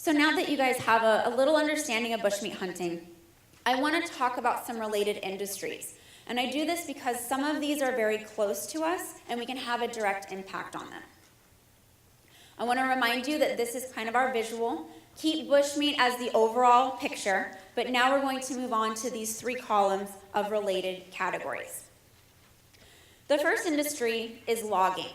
So now that you guys have a little understanding of bushmeat hunting, I want to talk about some related industries. And I do this because some of these are very close to us and we can have a direct impact on them. I want to remind you that this is kind of our visual. Keep bushmeat as the overall picture, but now we're going to move on to these 3 columns of related categories. The first industry is logging.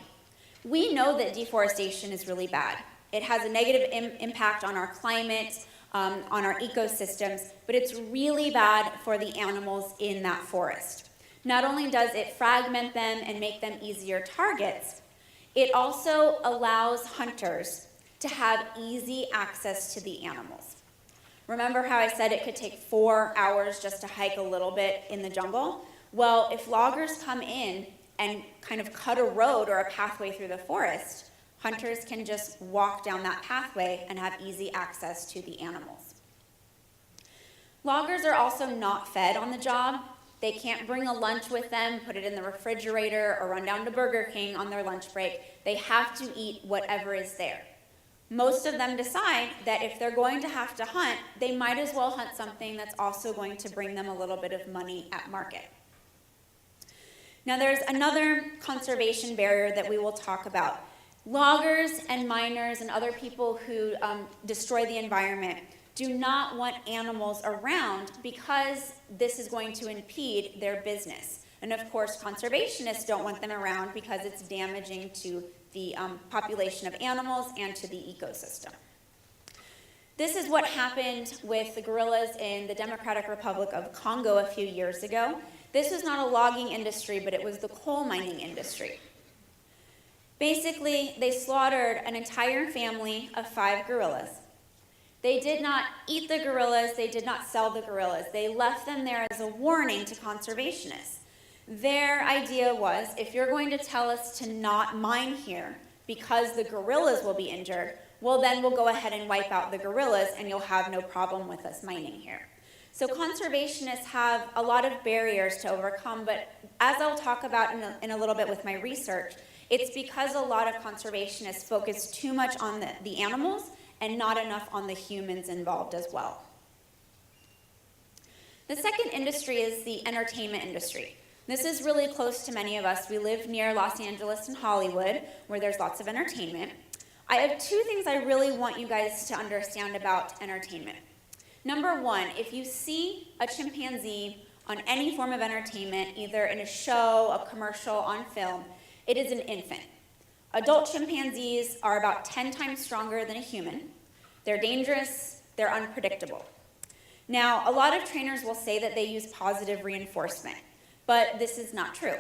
We know that deforestation is really bad. It has a negative impact on our climate, on our ecosystems, but it's really bad for the animals in that forest. Not only does it fragment them and make them easier targets, it also allows hunters to have easy access to the animals. Remember how I said it could take 4 hours just to hike a little bit in the jungle? Well, if loggers come in and kind of cut a road or a pathway through the forest, hunters can just walk down that pathway and have easy access to the animals. Loggers are also not fed on the job. They can't bring a lunch with them, put it in the refrigerator, or run down to Burger King on their lunch break. They have to eat whatever is there. Most of them decide that if they're going to have to hunt, they might as well hunt something that's also going to bring them a little bit of money at market. Now there's another conservation barrier that we will talk about. Loggers and miners and other people who destroy the environment do not want animals around because this is going to impede their business. And of course, conservationists don't want them around because it's damaging to the population of animals and to the ecosystem. This is what happened with the gorillas in the Democratic Republic of Congo a few years ago. This was not a logging industry, but it was the coal mining industry. Basically, they slaughtered an entire family of 5 gorillas. They did not eat the gorillas, they did not sell the gorillas. They left them there as a warning to conservationists. Their idea was, if you're going to tell us to not mine here because the gorillas will be injured, well then we'll go ahead and wipe out the gorillas and you'll have no problem with us mining here. So conservationists have a lot of barriers to overcome, but as I'll talk about in a little bit with my research, it's because a lot of conservationists focus too much on the animals and not enough on the humans involved as well. The second industry is the entertainment industry. This is really close to many of us. We live near Los Angeles and Hollywood, where there's lots of entertainment. I have 2 things I really want you guys to understand about entertainment. Number 1, if you see a chimpanzee on any form of entertainment, either in a show, a commercial, on film, it is an infant. Adult chimpanzees are about 10 times stronger than a human. They're dangerous, they're unpredictable. Now, a lot of trainers will say that they use positive reinforcement, but this is not true.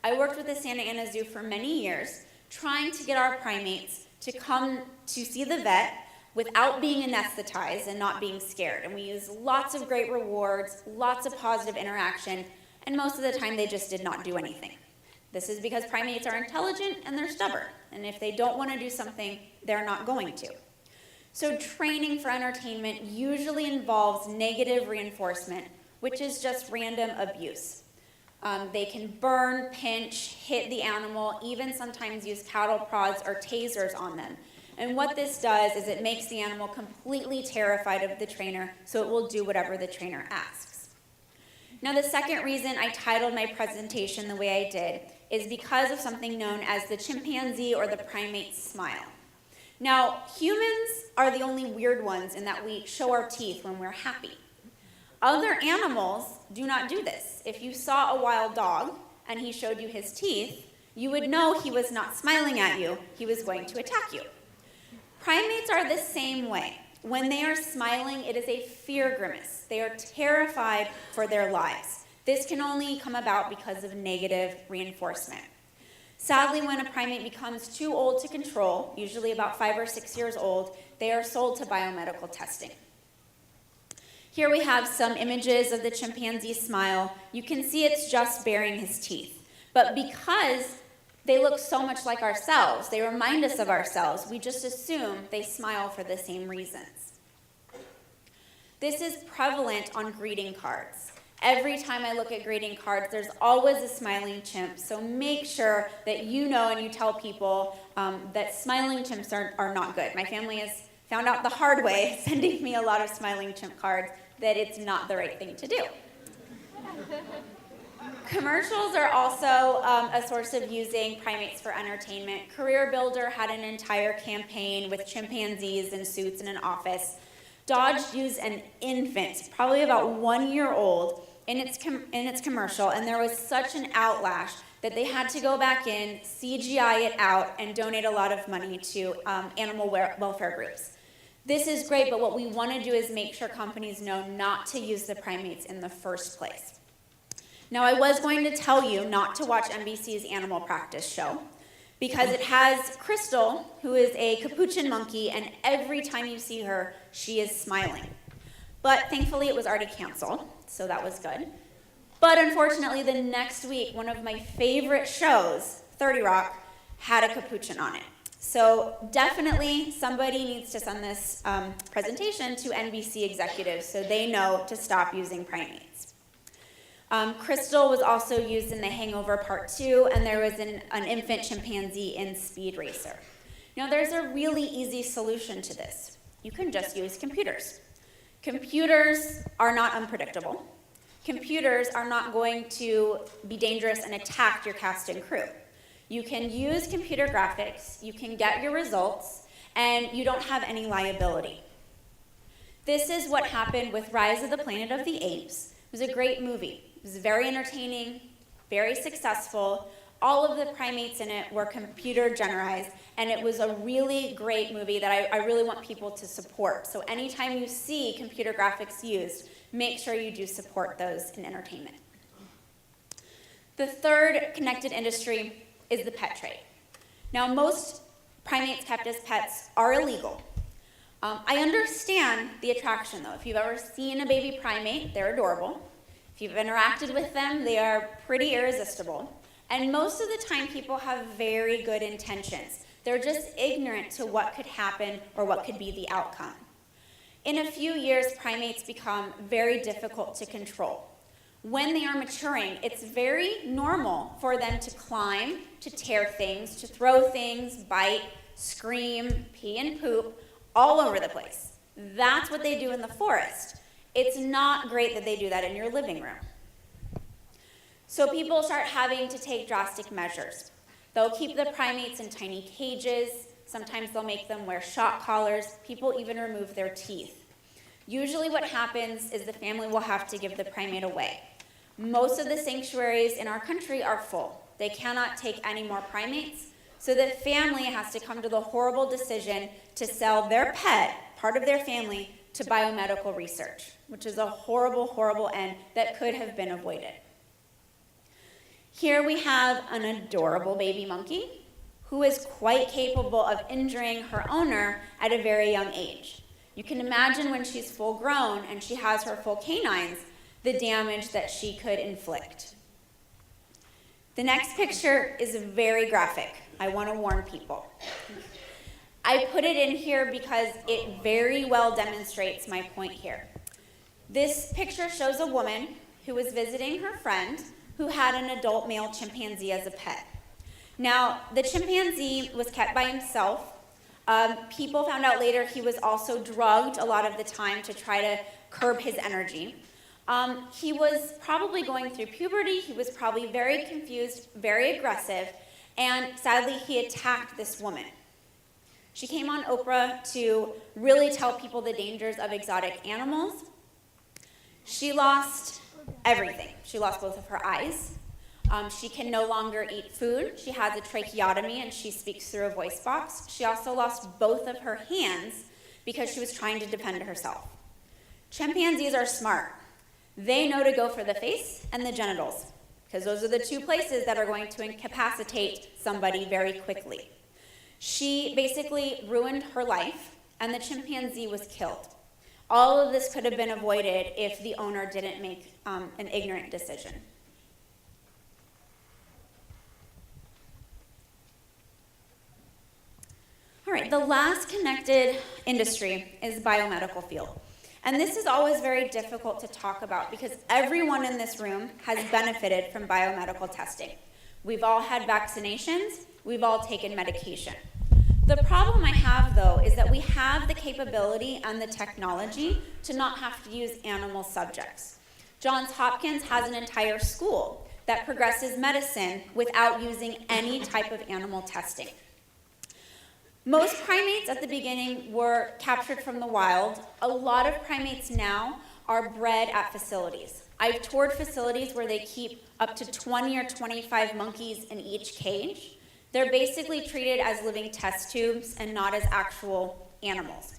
I worked with the Santa Ana Zoo for many years, trying to get our primates to come to see the vet without being anesthetized and not being scared. And we used lots of great rewards, lots of positive interaction, and most of the time they just did not do anything. This is because primates are intelligent and they're stubborn. And if they don't want to do something, they're not going to. So training for entertainment usually involves negative reinforcement, which is just random abuse. They can burn, pinch, hit the animal, even sometimes use cattle prods or tasers on them. And what this does is it makes the animal completely terrified of the trainer, so it will do whatever the trainer asks. Now, the second reason I titled my presentation the way I did is because of something known as the chimpanzee or the primate smile. Now, humans are the only weird ones in that we show our teeth when we're happy. Other animals do not do this. If you saw a wild dog and he showed you his teeth, you would know he was not smiling at you, he was going to attack you. Primates are the same way. When they are smiling, it is a fear grimace. They are terrified for their lives. This can only come about because of negative reinforcement. Sadly, when a primate becomes too old to control, usually about 5 or 6 years old, they are sold to biomedical testing. Here we have some images of the chimpanzee smile. You can see it's just baring his teeth. But because they look so much like ourselves, they remind us of ourselves, we just assume they smile for the same reasons. This is prevalent on greeting cards. Every time I look at greeting cards, there's always a smiling chimp, so make sure that you know and you tell people that smiling chimps are not good. My family is found out the hard way, sending me a lot of smiling chimp cards, that it's not the right thing to do. Commercials are also a source of using primates for entertainment. Career Builder had an entire campaign with chimpanzees in suits in an office. Dodge used an infant, probably about 1 year old, in its commercial, and there was such an outlash that they had to go back in, CGI it out, and donate a lot of money to animal welfare groups. This is great, but what we want to do is make sure companies know not to use the primates in the first place. Now, I was going to tell you not to watch NBC's Animal Practice show because it has Crystal, who is a capuchin monkey, and every time you see her, she is smiling. But thankfully, it was already canceled, so that was good. But unfortunately, the next week, one of my favorite shows, 30 Rock, had a capuchin on it. So definitely somebody needs to send this presentation to NBC executives so they know to stop using primates. Crystal was also used in The Hangover Part 2, and there was an infant chimpanzee in Speed Racer. Now, there's a really easy solution to this. You can just use computers. Computers are not unpredictable. Computers are not going to be dangerous and attack your cast and crew. You can use computer graphics, you can get your results, and you don't have any liability. This is what happened with Rise of the Planet of the Apes. It was a great movie. It was very entertaining, very successful. All of the primates in it were computer generized, and it was a really great movie that I really want people to support. So anytime you see computer graphics used, make sure you do support those in entertainment. The third connected industry is the pet trade. Now, most primates kept as pets are illegal. I understand the attraction, though. If you've ever seen a baby primate, they're adorable. If you've interacted with them, they are pretty irresistible. And most of the time, people have very good intentions. They're just ignorant to what could happen or what could be the outcome. In a few years, primates become very difficult to control. When they are maturing, it's very normal for them to climb, to tear things, to throw things, bite, scream, pee and poop all over the place. That's what they do in the forest. It's not great that they do that in your living room. So people start having to take drastic measures. They'll keep the primates in tiny cages. Sometimes they'll make them wear shock collars. People even remove their teeth. Usually what happens is the family will have to give the primate away. Most of the sanctuaries in our country are full. They cannot take any more primates, so the family has to come to the horrible decision to sell their pet, part of their family, to biomedical research, which is a horrible, horrible end that could have been avoided. Here we have an adorable baby monkey who is quite capable of injuring her owner at a very young age. You can imagine when she's full grown and she has her full canines, the damage that she could inflict. The next picture is very graphic. I want to warn people. I put it in here because it very well demonstrates my point here. This picture shows a woman who was visiting her friend who had an adult male chimpanzee as a pet. Now, the chimpanzee was kept by himself. People found out later he was also drugged a lot of the time to try to curb his energy. He was probably going through puberty. He was probably very confused, very aggressive, and sadly, he attacked this woman. She came on Oprah to really tell people the dangers of exotic animals. She lost everything. She lost both of her eyes. She can no longer eat food. She has a tracheotomy and she speaks through a voice box. She also lost both of her hands because she was trying to defend herself. Chimpanzees are smart. They know to go for the face and the genitals because those are the two places that are going to incapacitate somebody very quickly. She basically ruined her life and the chimpanzee was killed. All of this could have been avoided if the owner didn't make an ignorant decision. All right, the last connected industry is biomedical field. And this is always very difficult to talk about because everyone in this room has benefited from biomedical testing. We've all had vaccinations, we've all taken medication. The problem I have, though, is that we have the capability and the technology to not have to use animal subjects. Johns Hopkins has an entire school that progresses medicine without using any type of animal testing. Most primates at the beginning were captured from the wild. A lot of primates now are bred at facilities. I've toured facilities where they keep up to 20 or 25 monkeys in each cage. They're basically treated as living test tubes and not as actual animals.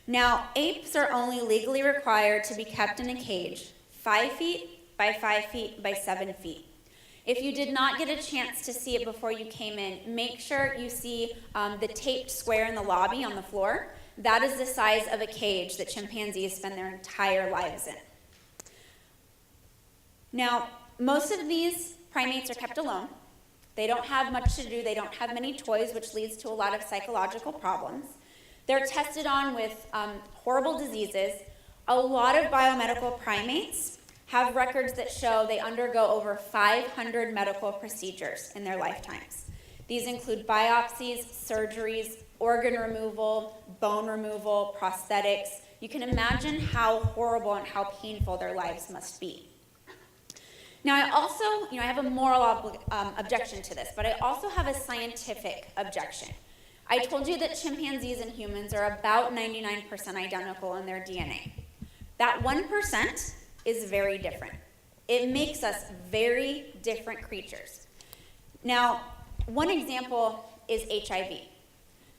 Now, apes are only legally required to be kept in a cage 5 feet by 5 feet by 7 feet. If you did not get a chance to see it before you came in, make sure you see the taped square in the lobby on the floor. That is the size of a cage that chimpanzees spend their entire lives in. Now, most of these primates are kept alone. They don't have much to do. They don't have many toys, which leads to a lot of psychological problems. They're tested on with horrible diseases. A lot of biomedical primates have records that show they undergo over 500 medical procedures in their lifetimes. These include biopsies, surgeries, organ removal, bone removal, prosthetics. You can imagine how horrible and how painful their lives must be. Now, I also, I have a moral objection to this, but I also have a scientific objection. I told you that chimpanzees and humans are about 99% identical in their DNA. That 1% is very different. It makes us very different creatures. Now, one example is HIV.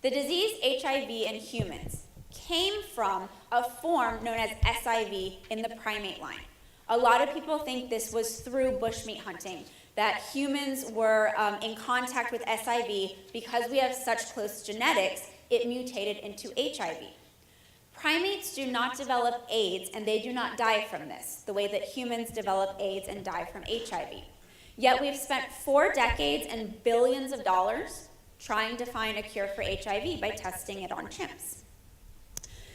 The disease HIV in humans came from a form known as SIV in the primate line. A lot of people think this was through bushmeat hunting, that humans were in contact with SIV because we have such close genetics, it mutated into HIV. Primates do not develop AIDS, and they do not die from this, the way that humans develop AIDS and die from HIV. Yet we've spent 4 decades and billions of dollars trying to find a cure for HIV by testing it on chimps.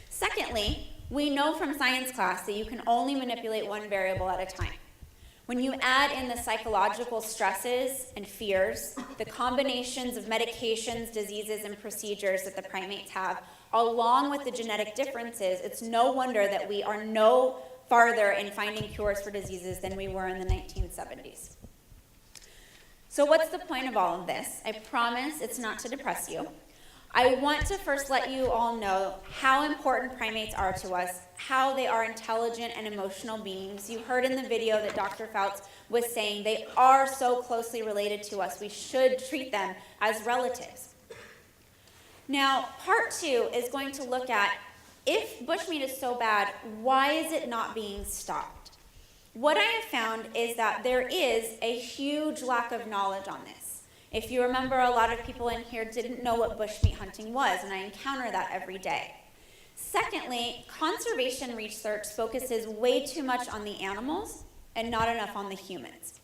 Secondly, we know from science class that you can only manipulate one variable at a time. When you add in the psychological stresses and fears, the combinations of medications, diseases, and procedures that the primates have, along with the genetic differences, it's no wonder that we are no farther in finding cures for diseases than we were in the 1970s. So what's the point of all of this? I promise it's not to depress you. I want to first let you all know how important primates are to us, how they are intelligent and emotional beings. You heard in the video that Dr. Fouts was saying they are so closely related to us. We should treat them as relatives. Now, part 2 is going to look at, if bushmeat is so bad, why is it not being stopped? What I have found is that there is a huge lack of knowledge on this. If you remember, a lot of people in here didn't know what bushmeat hunting was, and I encounter that every day. Secondly, conservation research focuses way too much on the animals and not enough on the humans.